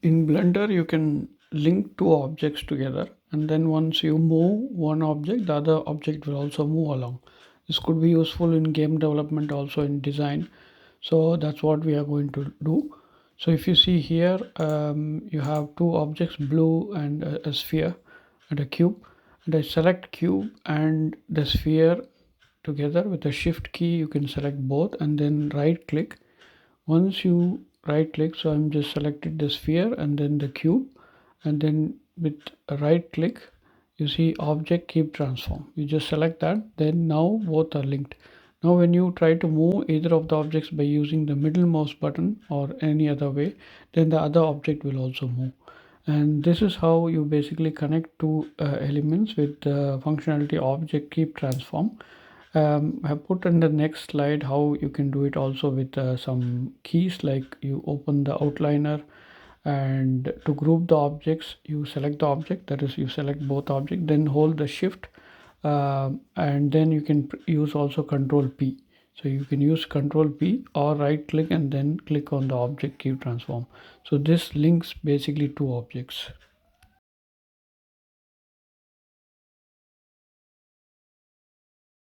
In Blender, you can link two objects together, and then once you move one object, the other object will also move along. This could be useful in game development, also in design. So that's what we are going to do. So if you see here, you have two objects, blue and a sphere and a cube. And I select cube and the sphere together with the shift key. You can select both and then right click. Once you right click, so I'm just selected the sphere and then the cube, and then with a right click you see object keep transform. You just select that, then now both are linked. Now when you try to move either of the objects by using the middle mouse button or any other way, then the other object will also move. And this is how you basically connect two elements with the functionality object keep transform. I have put in the next slide how you can do it also with some keys, like you open the outliner, and to group the objects you select the object, that is you select both objects, then hold the shift, and then you can use also control P. So you can use control P or right click and then click on the object keep transform. So this links basically two objects.